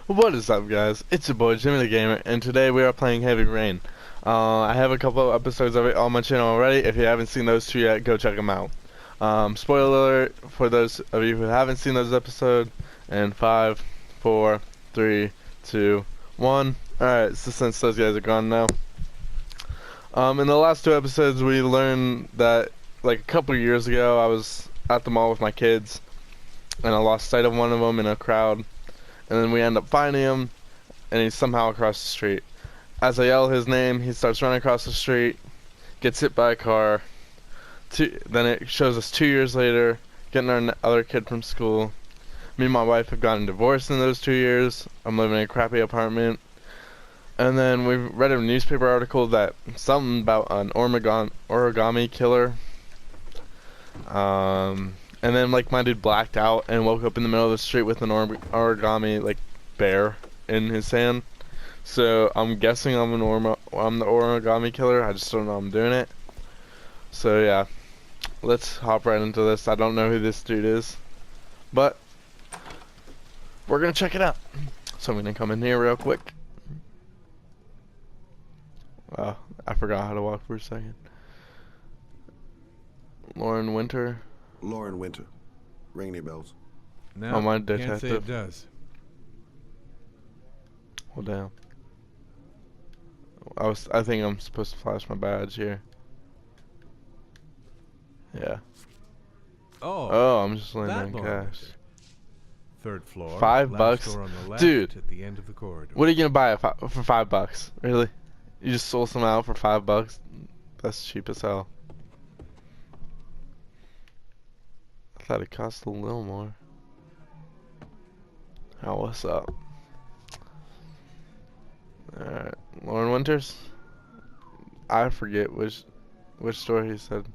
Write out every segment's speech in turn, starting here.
What is up, guys? It's your boy Jimmy the Gamer, and today we are playing Heavy Rain. I have a couple of episodes of it on my channel already. If you haven't seen those two yet, go check them out. Spoiler alert for those of you who haven't seen those episodes. And 5, 4, 3, 2, 1. Alright, so since those guys are gone now. In the last two episodes, we learned that, like, a couple of years ago, I was at the mall with my kids, and I lost sight of one of them in a crowd. And then we end up finding him, and he's somehow across the street. As I yell his name, he starts running across the street, gets hit by a car. Then it shows us 2 years later, getting our other kid from school. Me and my wife have gotten divorced in those 2 years. I'm living in a crappy apartment. And then we read a newspaper article that something about an origami killer. And then, like, my dude blacked out and woke up in the middle of the street with an origami, like, bear in his hand. So I'm guessing I'm the origami killer. I just don't know I'm doing it. So yeah, let's hop right into this. I don't know who this dude is, but we're gonna check it out. So I'm gonna come in here real quick. Wow, I forgot how to walk for a second. Lauren Winter. Lauren Winter. Ring any bells? No, Oh, my can't say detective. it does. Well, damn. I think I'm supposed to flash my badge here. Yeah. Oh, I'm just laying that in one. cash. Third floor. $5 last bucks? door on the left Dude. At the end of the corridor. What are you gonna buy for $5? Really? You just sold some out for $5? That's cheap as hell. I thought it cost a little more. Oh, what's up? Alright, Lauren Winters? I forget which store he said.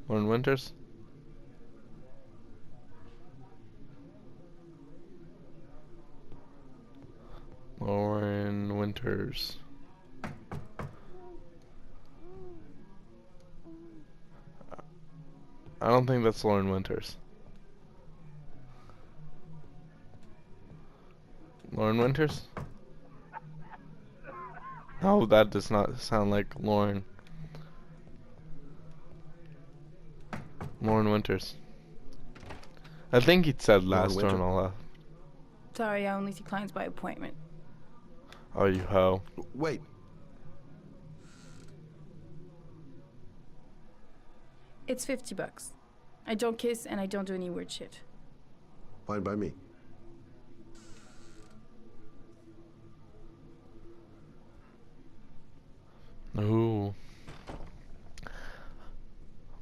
Lauren Winters? Lauren Winters. I don't think that's Lauren Winters. Lauren Winters? No, that does not sound like Lauren. Lauren Winters. I think he said last door on the left. Sorry, I only see clients by appointment. Oh, you hoe. Wait. It's $50. I don't kiss and I don't do any weird shit. Fine by me. Ooh.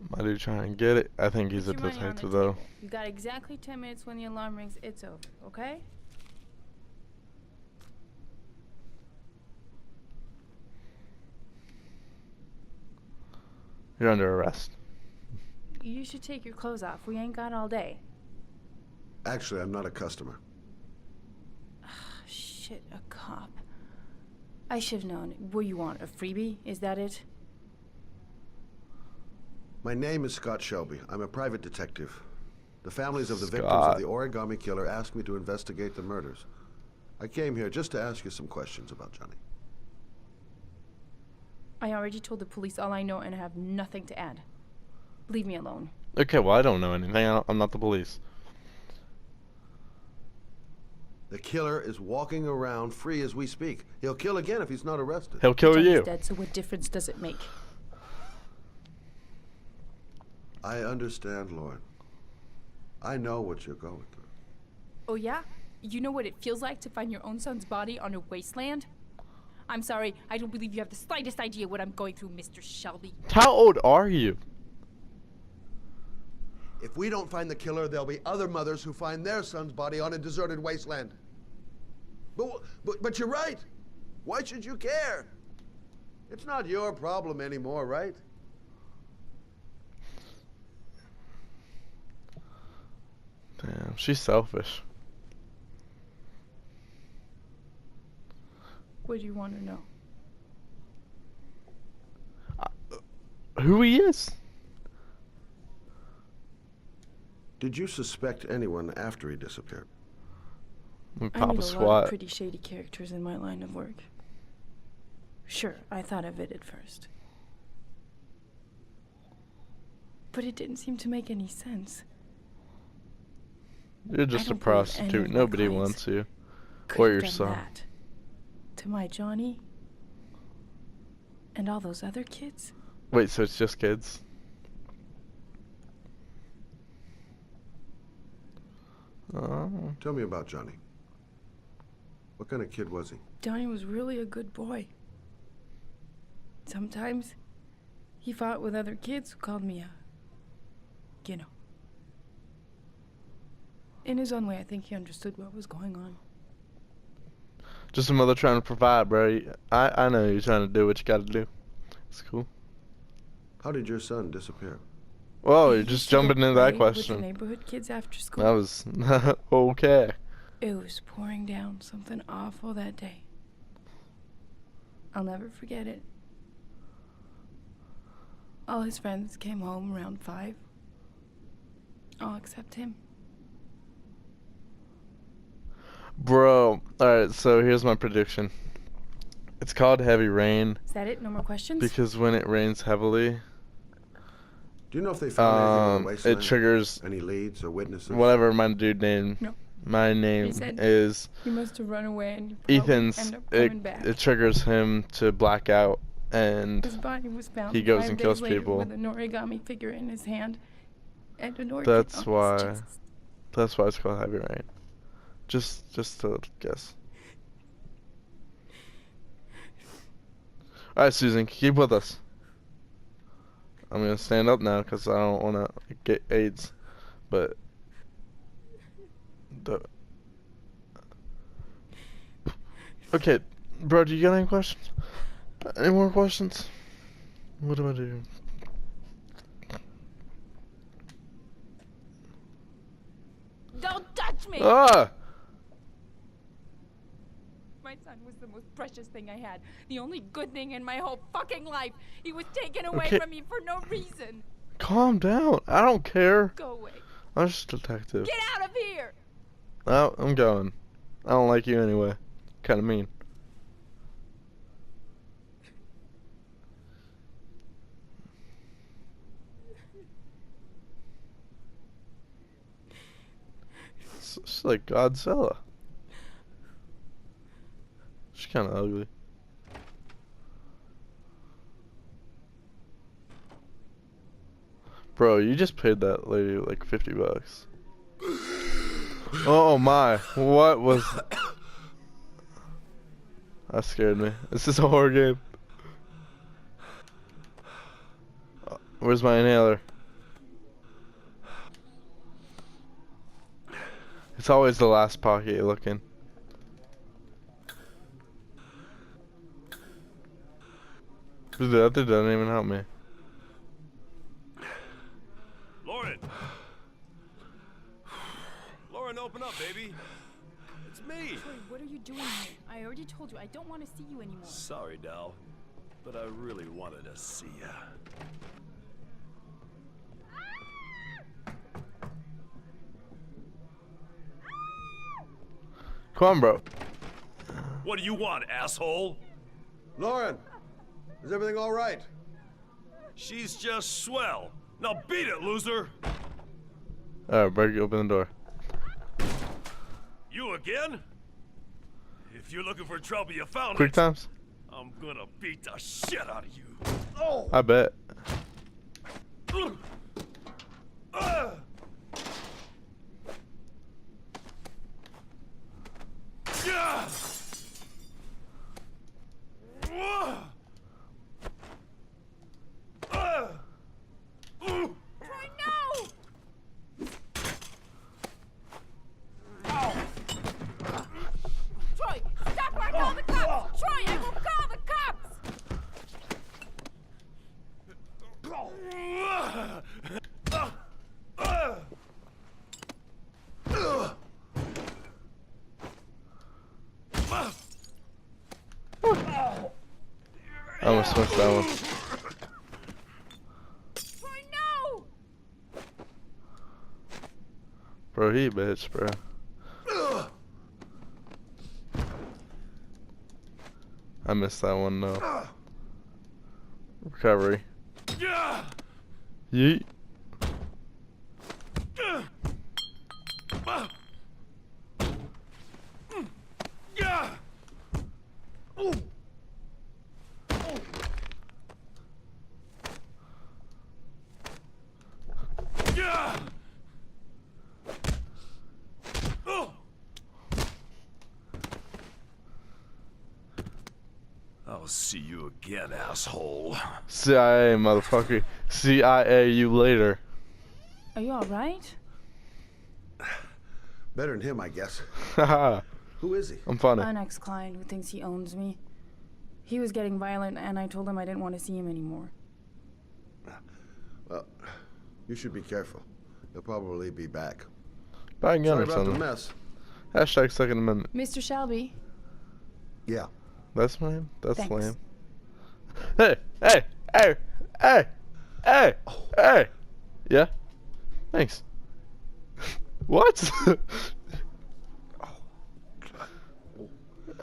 My dude trying to get it. I think he's a Put your money on the detective though. table. You got exactly 10 minutes when the alarm rings. It's over, okay? You're under arrest. You should take your clothes off. We ain't got all day. Actually, I'm not a customer. Shit, a cop. I should have known. What do you want, a freebie? Is that it? My name is Scott Shelby. I'm a private detective. The families of the victims Scott. of the origami killer asked me to investigate the murders. I came here just to ask you some questions about Johnny. I already told the police all I know and I have nothing to add. Leave me alone. Okay, well I don't know anything. I'm not the police. The killer is walking around free as we speak. He'll kill again if he's not arrested. He'll kill Johnny's you. dead, so what difference does it make? I understand, Lauren. I know what you're going through. Oh yeah? You know what it feels like to find your own son's body on a wasteland? I'm sorry, I don't believe you have the slightest idea what I'm going through, Mr. Shelby. How old are you? If we don't find the killer, there'll be other mothers who find their son's body on a deserted wasteland. But you're right. Why should you care? It's not your problem anymore, right? Damn, she's selfish. What do you want to know? Who he is? Did you suspect anyone after he disappeared? We I pop meet a a lot squat. of pretty shady characters in my line of work. Sure, I thought of it at first. But it didn't seem to make any sense. You're just a don't believe any prostitute. of my Nobody clients wants you. Could Or have your done son. that to my Johnny and all those other kids. Wait, so it's just kids? Oh. Tell me about Johnny. What kind of kid was he? Johnny was really a good boy. Sometimes he fought with other kids who called me a. In his own way, I think he understood what was going on. Just a mother trying to provide, bro. I know you're trying to do what you gotta do. It's cool. How did your son disappear? Whoa, He you're just used to go jumping into that play with the question. neighborhood kids after school. That was okay. It was pouring down something awful that day. I'll never forget it. All his friends came home around 5. All except him. Bro, alright, so here's my prediction. It's called heavy rain Is that it? No more questions? because when it rains heavily, Do you know if they found anything on the it wasteland? triggers Any leads or witnesses? whatever my dude name. No. My name He said is he must have run away and he probably Ethan's. ended up coming back. It triggers him to black out, and His body was found he goes 5 and days kills later people. with an origami figure in his hand and an orchid That's on his why. chest. That's why it's called heavy rain. Just to guess. Alright, Susan, keep with us. I'm gonna stand up now because I don't wanna get AIDS. But okay, bro, do you got any questions? Any more questions? What do I do? Don't touch me! Ah! My son was the most precious thing I had. The only good thing in my whole fucking life. He was taken away Okay. from me for no reason. Calm down. I don't care. Go away. I'm just a detective. Get out of here! Oh, I'm going. I don't like you anyway. Kinda mean. She's like Godzilla. She's kinda ugly. Bro, you just paid that lady like $50. Oh my, what was... That scared me. This is a horror game. Where's my inhaler? It's always the last pocket you look in. Dude, that thing doesn't even help me. Lauren! Lauren, open up, baby. It's me. Troy, what are you doing here? I already told you I don't want to see you anymore. Sorry, Dal, but I really wanted to see ya. Come on, bro. What do you want, asshole? Lauren, is everything all right? She's just swell. Now beat it, loser. Alright, break open the door. You again? If you're looking for trouble, you found Quick it. times? I'm gonna beat the shit out of you. I bet. Troy, no! Troy, stop or I'll call the cops! Troy, I will call the cops! I almost missed that one. Troy, no! Bro, he a bitch, bro. I missed that one though. Recovery. Yeet. I'll see you again, asshole. CIA, motherfucker. CIA, you later. Are you alright? Better than him, I guess. Haha. Who is he? I'm funny. An ex-client who thinks he owns me. He was getting violent, and I told him I didn't want to see him anymore. Well, you should be careful. He'll probably be back. Back again Sorry or about the something. mess. Hashtag Second Amendment. Mr. Shelby. Yeah. That's my name? That's Thanks. lame. Hey, hey, hey, hey, hey, hey. Yeah? Thanks. What?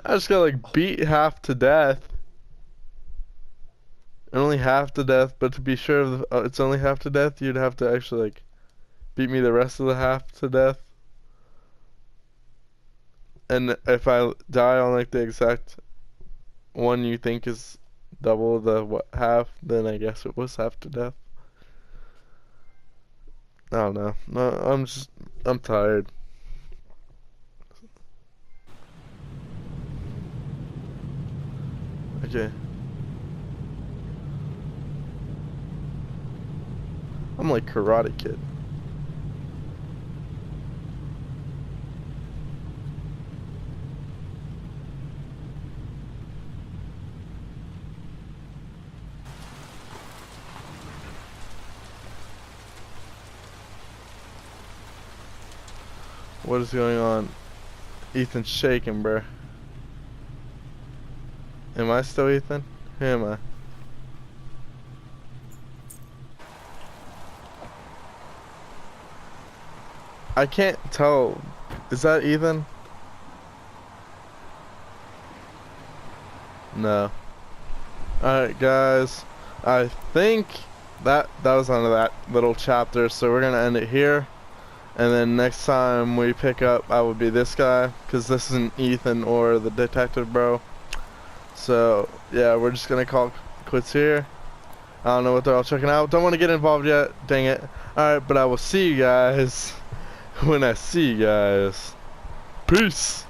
I just got like beat half to death. And only half to death, but to be sure of it's only half to death, you'd have to actually like beat me the rest of the half to death. And if I die on like the exact one you think is double the half, then I guess it was half to death. I don't know. No, I'm tired. Okay. I'm like Karate Kid. What is going on? Ethan's shaking, bruh. Am I still Ethan? Who am I? I can't tell. Is that Ethan? No. Alright guys, I think that was on that little chapter, so we're gonna end it here. And then next time we pick up, I would be this guy, because this isn't Ethan or the detective bro. So, yeah, we're just gonna call quits here. I don't know what they're all checking out. Don't want to get involved yet, dang it. Alright, but I will see you guys when I see you guys. Peace!